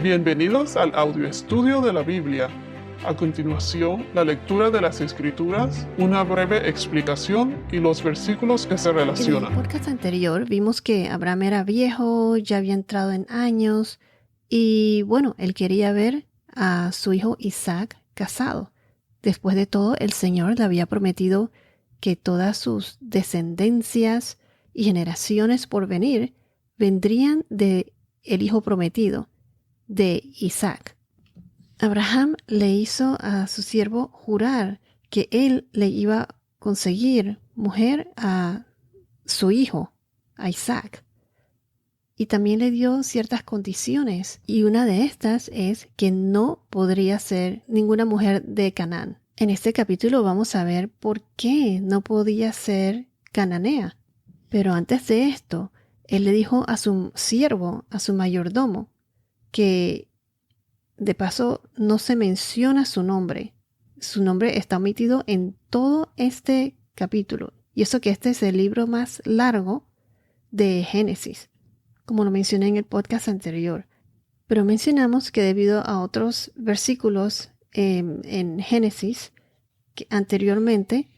Bienvenidos al audio estudio de la Biblia. A continuación, la lectura de las Escrituras, una breve explicación y los versículos que se En el relacionan. podcast anterior vimos que Abraham era viejo, ya había entrado en años y bueno, él quería ver a su hijo Isaac casado. Después de todo, el Señor le había prometido que todas sus descendencias y generaciones por venir vendrían de el hijo prometido, de Isaac. Abraham le hizo a su siervo jurar que él le iba a conseguir mujer a su hijo, a Isaac. Y también le dio ciertas condiciones, y una de estas es que no podría ser ninguna mujer de Canaán. En este capítulo vamos a ver por qué no podía ser cananea. Pero antes de esto, él le dijo a su siervo, a su mayordomo, que de paso no se menciona su nombre. Su nombre está omitido en todo este capítulo. Y eso que este es el libro más largo de Génesis, como lo mencioné en el podcast anterior. Pero mencionamos que debido a otros versículos en Génesis que anteriormente,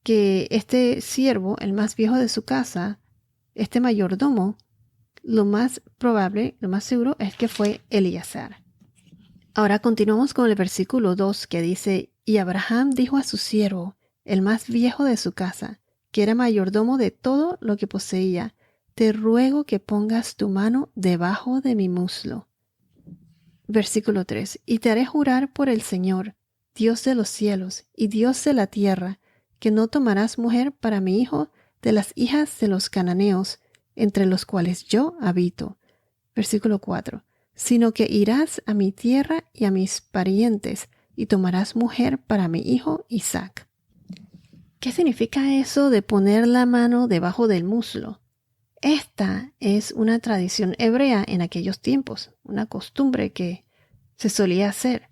que este siervo, el más viejo de su casa, este mayordomo, lo más probable, lo más seguro es que fue Eliezer. Ahora continuamos con el versículo 2 que dice, y Abraham dijo a su siervo, el más viejo de su casa, que era mayordomo de todo lo que poseía, te ruego que pongas tu mano debajo de mi muslo. Versículo 3, y te haré jurar por el Señor, Dios de los cielos y Dios de la tierra, que no tomarás mujer para mi hijo de las hijas de los cananeos, entre los cuales yo habito. Versículo 4, sino que irás a mi tierra y a mis parientes, y tomarás mujer para mi hijo Isaac. ¿Qué significa eso de poner la mano debajo del muslo? Esta es una tradición hebrea en aquellos tiempos, una costumbre que se solía hacer.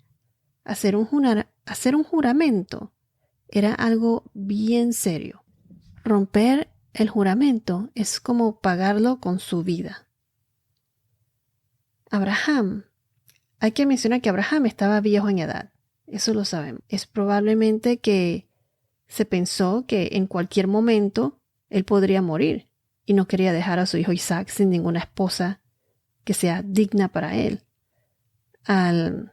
Hacer un juramento era algo bien serio. Romper el juramento es como pagarlo con su vida. Abraham, hay que mencionar que Abraham estaba viejo en edad, eso lo sabemos. Es probablemente que se pensó que en cualquier momento él podría morir y no quería dejar a su hijo Isaac sin ninguna esposa que sea digna para él. Al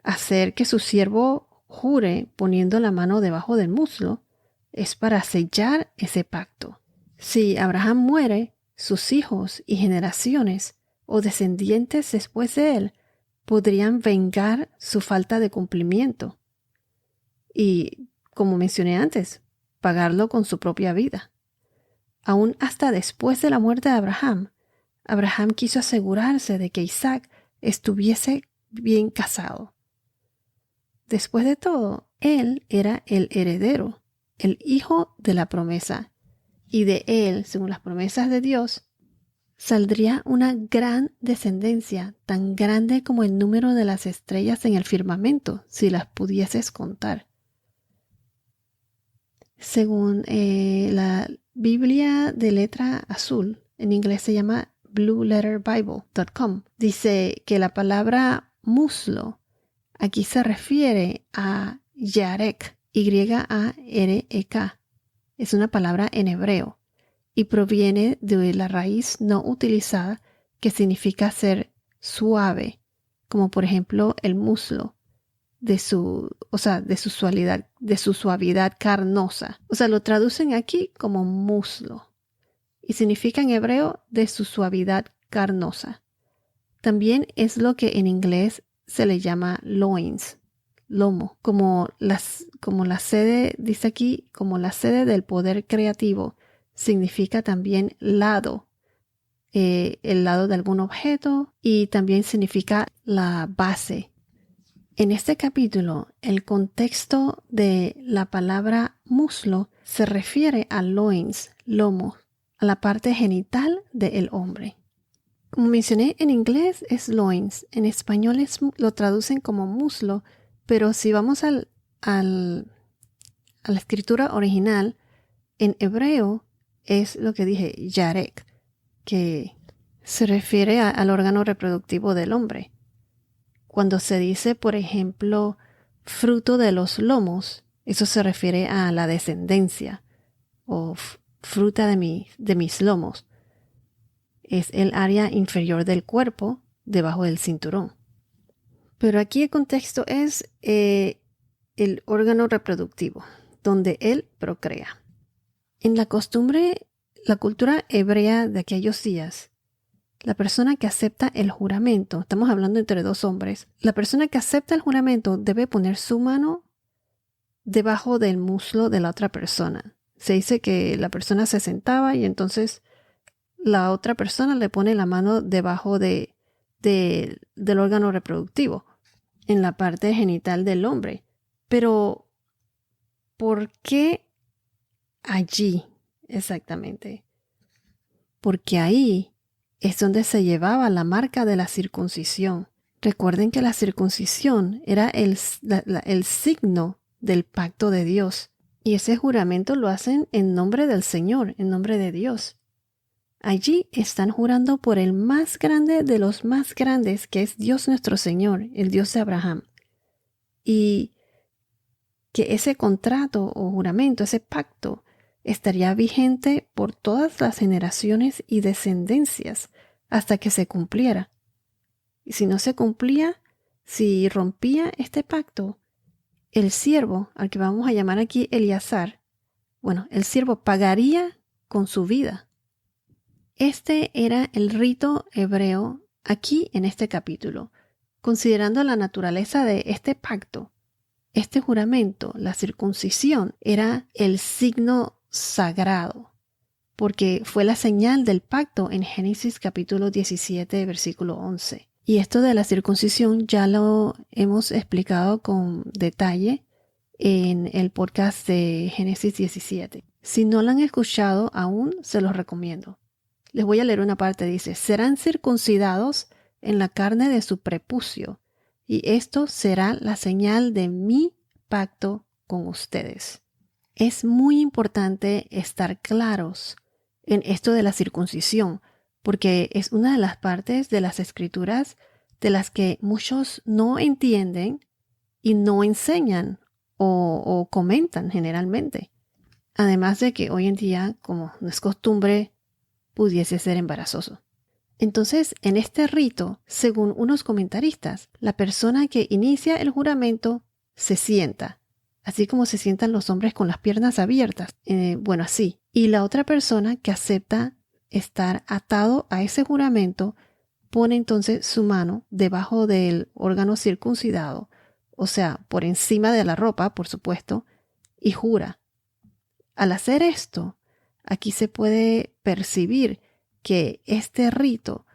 hacer que su siervo jure poniendo la mano debajo del muslo, es para sellar ese pacto. Si Abraham muere, sus hijos y generaciones o descendientes después de él podrían vengar su falta de cumplimiento y, como mencioné antes, pagarlo con su propia vida. Aún hasta después de la muerte de Abraham, Abraham quiso asegurarse de que Isaac estuviese bien casado. Después de todo, él era el heredero, el hijo de la promesa, y de él, según las promesas de Dios, saldría una gran descendencia, tan grande como el número de las estrellas en el firmamento, si las pudieses contar. Según la Biblia de letra azul, en inglés se llama blueletterbible.com, dice que la palabra muslo aquí se refiere a Yarek, Y-A-R-E-K. Es una palabra en hebreo y proviene de la raíz no utilizada que significa ser suave, como por ejemplo el muslo, de su suavidad carnosa. O sea, lo traducen aquí como muslo y significa en hebreo de su suavidad carnosa. También es lo que en inglés se le llama loins, lomo, como la sede, dice aquí, como la sede del poder creativo, significa también lado, el lado de algún objeto, y también significa la base. En este capítulo, el contexto de la palabra muslo se refiere a loins, lomo, a la parte genital del hombre. Como mencioné, en inglés es loins, en español lo traducen como muslo, pero si vamos a la escritura original, en hebreo es lo que dije, yarek, que se refiere al órgano reproductivo del hombre. Cuando se dice, por ejemplo, fruto de los lomos, eso se refiere a la descendencia o fruta de mis lomos. Es el área inferior del cuerpo, debajo del cinturón. Pero aquí el contexto es el órgano reproductivo, donde él procrea. En la cultura hebrea de aquellos días, la persona que acepta el juramento, estamos hablando entre dos hombres, la persona que acepta el juramento debe poner su mano debajo del muslo de la otra persona. Se dice que la persona se sentaba y entonces la otra persona le pone la mano debajo del órgano reproductivo, en la parte genital del hombre. Pero, ¿por qué allí exactamente? Porque ahí es donde se llevaba la marca de la circuncisión. Recuerden que la circuncisión era el signo del pacto de Dios. Y ese juramento lo hacen en nombre del Señor, en nombre de Dios. Allí están jurando por el más grande de los más grandes, que es Dios nuestro Señor, el Dios de Abraham. Y que ese contrato o juramento, ese pacto, estaría vigente por todas las generaciones y descendencias hasta que se cumpliera. Y si no se cumplía, si rompía este pacto, el siervo, al que vamos a llamar aquí Eleazar, el siervo pagaría con su vida. Este era el rito hebreo aquí en este capítulo. Considerando la naturaleza de este pacto, este juramento, la circuncisión, era el signo sagrado, porque fue la señal del pacto en Génesis capítulo 17, versículo 11. Y esto de la circuncisión ya lo hemos explicado con detalle en el podcast de Génesis 17. Si no lo han escuchado aún, se los recomiendo. Les voy a leer una parte, dice: serán circuncidados en la carne de su prepucio, y esto será la señal de mi pacto con ustedes. Es muy importante estar claros en esto de la circuncisión, porque es una de las partes de las escrituras de las que muchos no entienden y no enseñan o comentan generalmente. Además de que hoy en día, como no es costumbre, pudiese ser embarazoso. Entonces, en este rito, según unos comentaristas, la persona que inicia el juramento se sienta, así como se sientan los hombres con las piernas abiertas, así. Y la otra persona que acepta estar atado a ese juramento pone entonces su mano debajo del órgano circuncidado, o sea, por encima de la ropa, por supuesto, y jura. Al hacer esto, aquí se puede percibir que este rito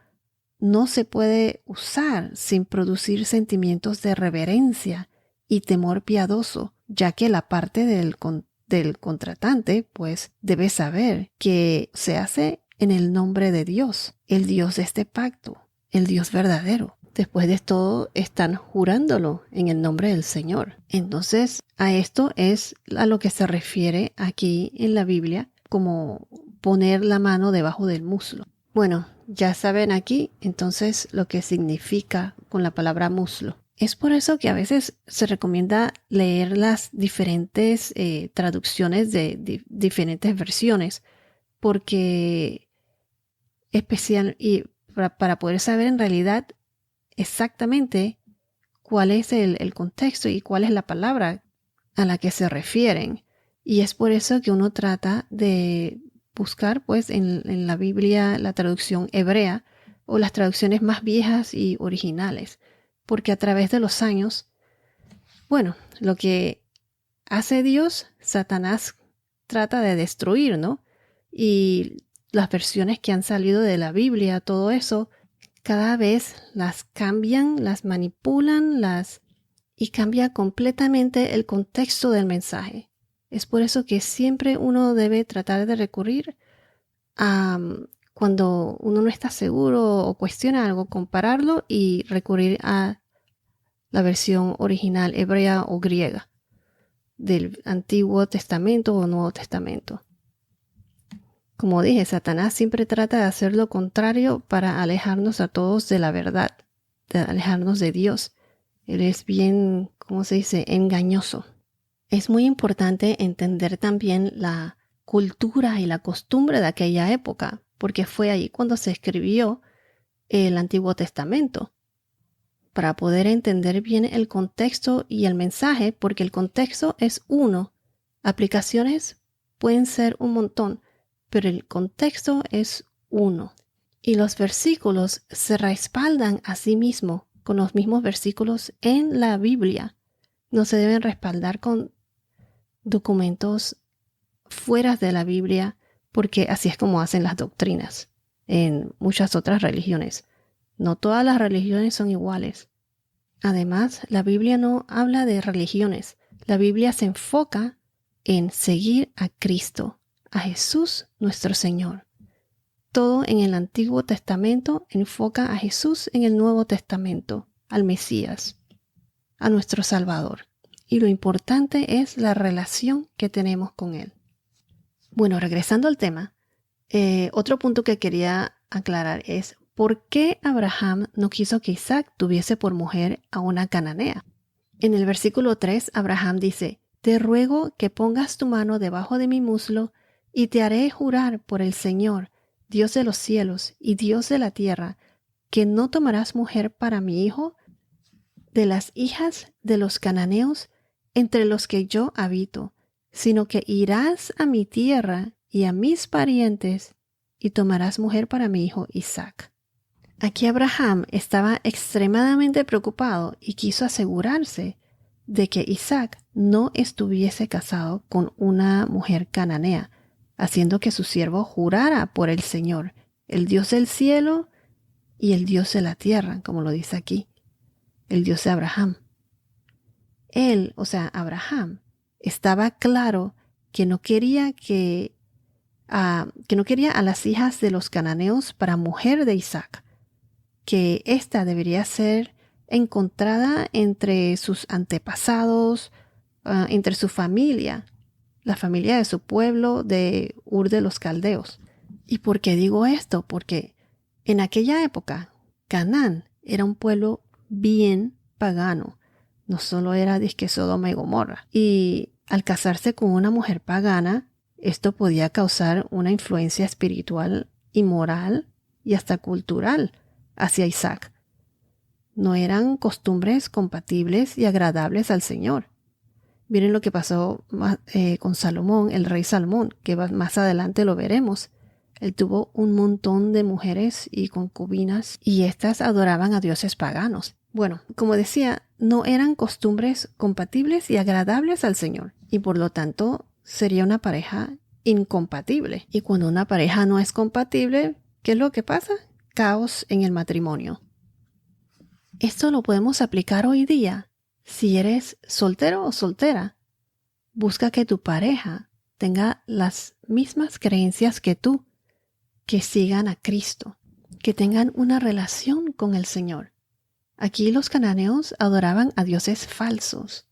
no se puede usar sin producir sentimientos de reverencia y temor piadoso, ya que la parte del contratante pues debe saber que se hace en el nombre de Dios, el Dios de este pacto, el Dios verdadero. Después de todo, están jurándolo en el nombre del Señor. Entonces, a esto es a lo que se refiere aquí en la Biblia como poner la mano debajo del muslo. Bueno, ya saben aquí entonces lo que significa con la palabra muslo. Es por eso que a veces se recomienda leer las diferentes traducciones de diferentes versiones, porque para poder saber en realidad exactamente cuál es el contexto y cuál es la palabra a la que se refieren. Y es por eso que uno trata de buscar pues en la Biblia la traducción hebrea o las traducciones más viejas y originales, porque a través de los años, lo que hace Dios, Satanás trata de destruir, ¿no? Y las versiones que han salido de la Biblia, todo eso, cada vez las cambian, las manipulan, y cambia completamente el contexto del mensaje. Es por eso que siempre uno debe tratar de recurrir a, cuando uno no está seguro o cuestiona algo, compararlo y recurrir a la versión original hebrea o griega del Antiguo Testamento o Nuevo Testamento. Como dije, Satanás siempre trata de hacer lo contrario para alejarnos a todos de la verdad, de alejarnos de Dios. Él es bien, ¿cómo se dice?, engañoso. Es muy importante entender también la cultura y la costumbre de aquella época, porque fue ahí cuando se escribió el Antiguo Testamento, para poder entender bien el contexto y el mensaje, porque el contexto es uno. Aplicaciones pueden ser un montón, pero el contexto es uno. Y los versículos se respaldan a sí mismos con los mismos versículos en la Biblia. No se deben respaldar con documentos fuera de la Biblia, porque así es como hacen las doctrinas en muchas otras religiones. No todas las religiones son iguales. Además, la Biblia no habla de religiones. La Biblia se enfoca en seguir a Cristo, a Jesús nuestro Señor. Todo en el Antiguo Testamento enfoca a Jesús en el Nuevo Testamento, al Mesías, a nuestro Salvador. Y lo importante es la relación que tenemos con Él. Bueno, regresando al tema, otro punto que quería aclarar es ¿por qué Abraham no quiso que Isaac tuviese por mujer a una cananea? En el versículo 3, Abraham dice, te ruego que pongas tu mano debajo de mi muslo y te haré jurar por el Señor, Dios de los cielos y Dios de la tierra, que no tomarás mujer para mi hijo de las hijas de los cananeos entre los que yo habito, sino que irás a mi tierra y a mis parientes y tomarás mujer para mi hijo Isaac. Aquí Abraham estaba extremadamente preocupado y quiso asegurarse de que Isaac no estuviese casado con una mujer cananea, haciendo que su siervo jurara por el Señor, el Dios del cielo y el Dios de la tierra, como lo dice aquí, el Dios de Abraham. Él, o sea, Abraham, estaba claro que no quería a las hijas de los cananeos para mujer de Isaac, que ésta debería ser encontrada entre sus antepasados, entre su familia, la familia de su pueblo de Ur de los Caldeos. ¿Y por qué digo esto? Porque en aquella época, Canaán era un pueblo bien pagano. No solo era disque Sodoma y Gomorra. Y al casarse con una mujer pagana, esto podía causar una influencia espiritual y moral y hasta cultural hacia Isaac. No eran costumbres compatibles y agradables al Señor. Miren lo que pasó con Salomón, el rey Salomón, que más adelante lo veremos. Él tuvo un montón de mujeres y concubinas y éstas adoraban a dioses paganos. Bueno, como decía, no eran costumbres compatibles y agradables al Señor y por lo tanto sería una pareja incompatible. Y cuando una pareja no es compatible, ¿qué es lo que pasa? Caos en el matrimonio. Esto lo podemos aplicar hoy día. Si eres soltero o soltera, busca que tu pareja tenga las mismas creencias que tú, que sigan a Cristo, que tengan una relación con el Señor. Aquí los cananeos adoraban a dioses falsos.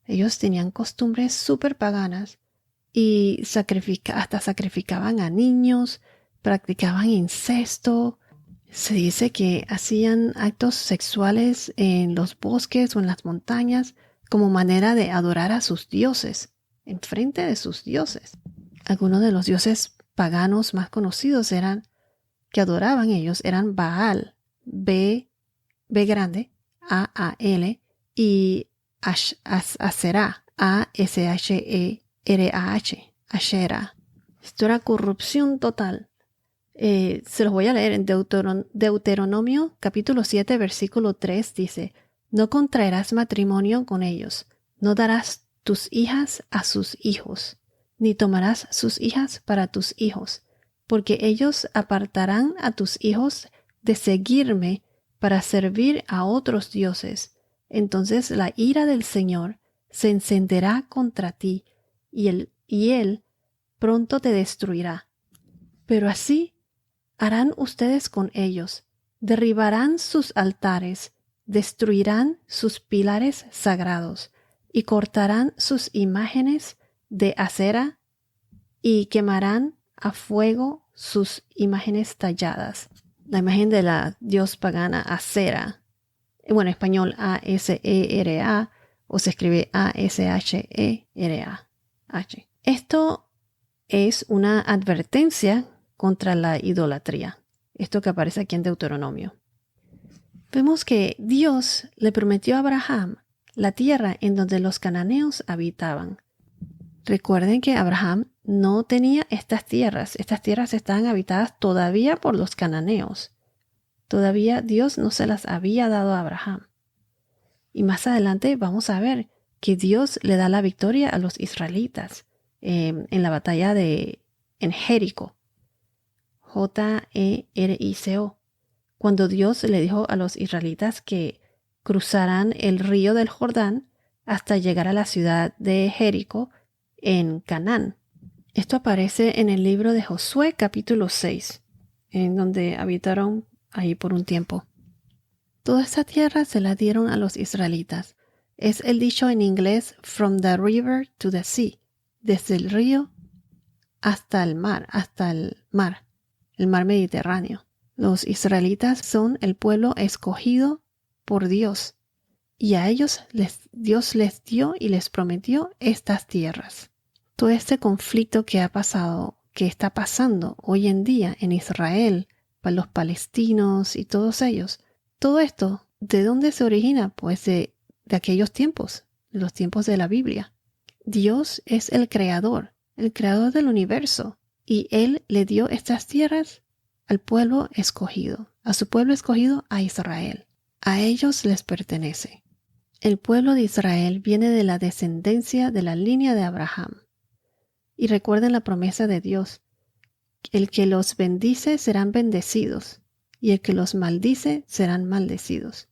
Ellos tenían costumbres súper paganas y hasta sacrificaban a niños, practicaban incesto. Se dice que hacían actos sexuales en los bosques o en las montañas como manera de adorar a sus dioses, en frente de sus dioses. Algunos de los dioses paganos más conocidos que adoraban ellos eran Baal, B grande, A-A-L, y Asherah, A-S-H-E-R-A-H, Asherah. Esto era corrupción total. Se los voy a leer en Deuteronomio capítulo 7 versículo 3 dice, no contraerás matrimonio con ellos, no darás tus hijas a sus hijos, ni tomarás sus hijas para tus hijos, porque ellos apartarán a tus hijos de seguirme para servir a otros dioses. Entonces la ira del Señor se encenderá contra ti, y él pronto te destruirá. Pero así harán ustedes con ellos, derribarán sus altares, destruirán sus pilares sagrados, y cortarán sus imágenes de acera, y quemarán a fuego sus imágenes talladas. La imagen de la dios pagana Acera Bueno, en español Asera o se escribe Asherah. Esto es una advertencia contra la idolatría. Esto que aparece aquí en Deuteronomio. Vemos que Dios le prometió a Abraham la tierra en donde los cananeos habitaban. Recuerden que Abraham no tenía estas tierras. Estas tierras estaban habitadas todavía por los cananeos. Todavía Dios no se las había dado a Abraham. Y más adelante vamos a ver que Dios le da la victoria a los israelitas en la batalla en Jericó. Jerico. Cuando Dios le dijo a los israelitas que cruzaran el río del Jordán hasta llegar a la ciudad de Jericó en Canaán. Esto aparece en el libro de Josué capítulo 6, en donde habitaron ahí por un tiempo. Toda esta tierra se la dieron a los israelitas. Es el dicho en inglés from the river to the sea, desde el río hasta el mar el mar Mediterráneo. Los israelitas son el pueblo escogido por Dios y a ellos Dios les dio y les prometió estas tierras. Todo este conflicto que está pasando hoy en día en Israel, para los palestinos y todos ellos, todo esto, ¿de dónde se origina? Pues de aquellos tiempos, de los tiempos de la Biblia. Dios es el creador del universo, y Él le dio estas tierras al pueblo escogido, a su pueblo escogido, a Israel. A ellos les pertenece. El pueblo de Israel viene de la descendencia de la línea de Abraham. Y recuerden la promesa de Dios. El que los bendice serán bendecidos, y el que los maldice serán malditos.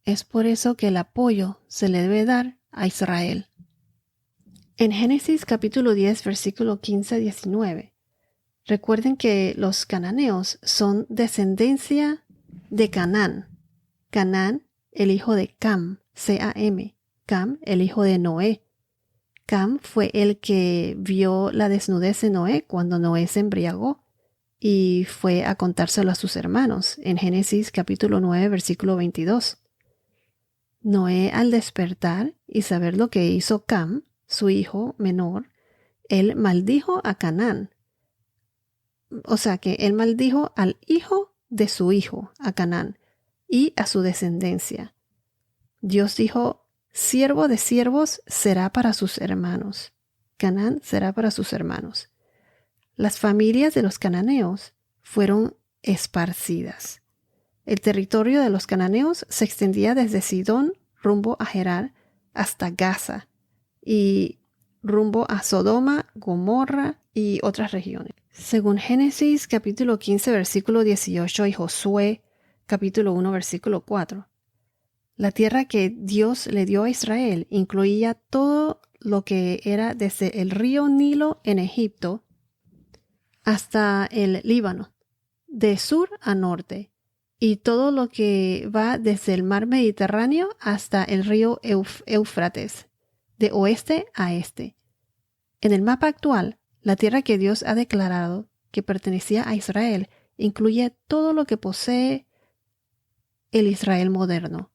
Es por eso que el apoyo se le debe dar a Israel. En Génesis capítulo 10, versículo 15-19, recuerden que los cananeos son descendencia de Canaán. Canaán, el hijo de Cam, C-A-M. Cam, el hijo de Noé. Cam fue el que vio la desnudez de Noé cuando Noé se embriagó y fue a contárselo a sus hermanos en Génesis capítulo 9, versículo 22. Noé, al despertar y saber lo que hizo Cam, su hijo menor, él maldijo a Canaán. O sea que él maldijo al hijo de su hijo, a Canaán, y a su descendencia. Dios dijo: siervo de siervos será para sus hermanos. Canaán será para sus hermanos. Las familias de los cananeos fueron esparcidas. El territorio de los cananeos se extendía desde Sidón rumbo a Gerar hasta Gaza y rumbo a Sodoma, Gomorra y otras regiones. Según Génesis capítulo 15 versículo 18 y Josué capítulo 1 versículo 4, la tierra que Dios le dio a Israel incluía todo lo que era desde el río Nilo en Egipto hasta el Líbano, de sur a norte, y todo lo que va desde el mar Mediterráneo hasta el río Éufrates, de oeste a este. En el mapa actual, la tierra que Dios ha declarado que pertenecía a Israel incluye todo lo que posee el Israel moderno,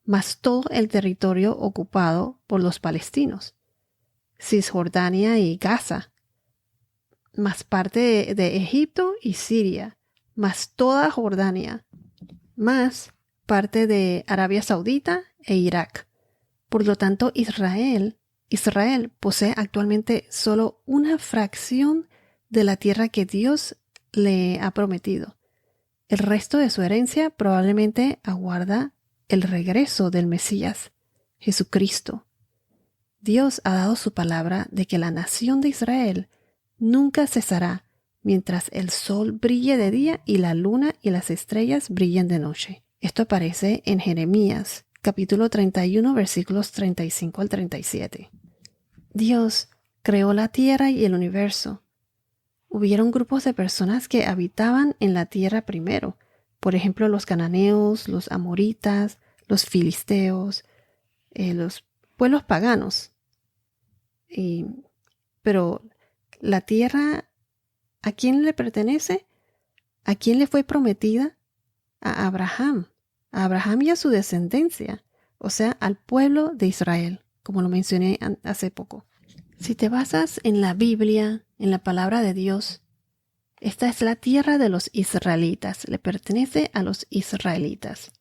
más todo el territorio ocupado por los palestinos, Cisjordania y Gaza, más parte de Egipto y Siria, más toda Jordania, más parte de Arabia Saudita e Irak. Por lo tanto, Israel posee actualmente solo una fracción de la tierra que Dios le ha prometido. El resto de su herencia probablemente aguarda el regreso del Mesías, Jesucristo. Dios ha dado su palabra de que la nación de Israel nunca cesará mientras el sol brille de día y la luna y las estrellas brillen de noche. Esto aparece en Jeremías, capítulo 31, versículos 35 al 37. Dios creó la tierra y el universo. Hubieron grupos de personas que habitaban en la tierra primero. Por ejemplo, los cananeos, los amoritas, los filisteos, los pueblos paganos. Pero la tierra, ¿a quién le pertenece? ¿A quién le fue prometida? a Abraham y a su descendencia, o sea, al pueblo de Israel, como lo mencioné hace poco. Si te basas en la Biblia, en la palabra de Dios, esta es la tierra de los israelitas, le pertenece a los israelitas.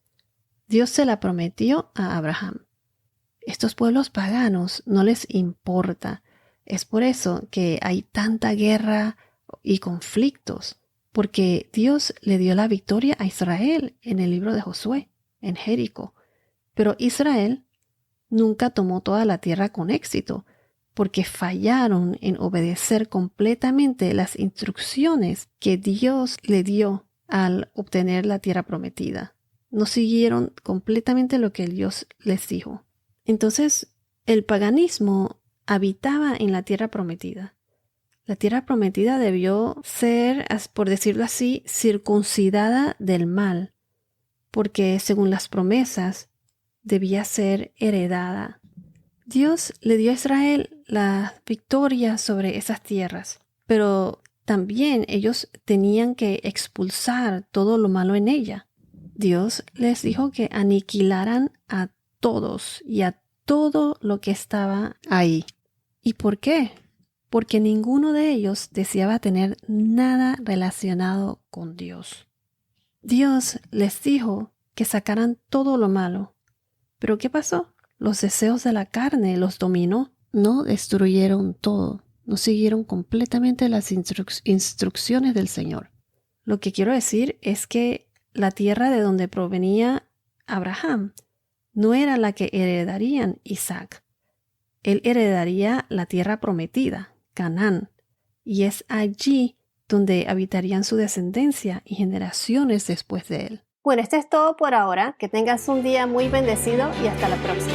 Dios se la prometió a Abraham. Estos pueblos paganos no les importa. Es por eso que hay tanta guerra y conflictos, porque Dios le dio la victoria a Israel en el libro de Josué, en Jericó. Pero Israel nunca tomó toda la tierra con éxito, porque fallaron en obedecer completamente las instrucciones que Dios le dio al obtener la tierra prometida. No siguieron completamente lo que Dios les dijo. Entonces, el paganismo habitaba en la tierra prometida. La tierra prometida debió ser, por decirlo así, circuncidada del mal, porque según las promesas, debía ser heredada. Dios le dio a Israel la victoria sobre esas tierras, pero también ellos tenían que expulsar todo lo malo en ella. Dios les dijo que aniquilaran a todos y a todo lo que estaba ahí. ¿Y por qué? Porque ninguno de ellos deseaba tener nada relacionado con Dios. Dios les dijo que sacaran todo lo malo. ¿Pero qué pasó? Los deseos de la carne los dominó. No destruyeron todo. No siguieron completamente las instrucciones del Señor. Lo que quiero decir es que la tierra de donde provenía Abraham no era la que heredarían Isaac. Él heredaría la tierra prometida, Canaán, y es allí donde habitarían su descendencia y generaciones después de él. Bueno, esto es todo por ahora. Que tengas un día muy bendecido y hasta la próxima.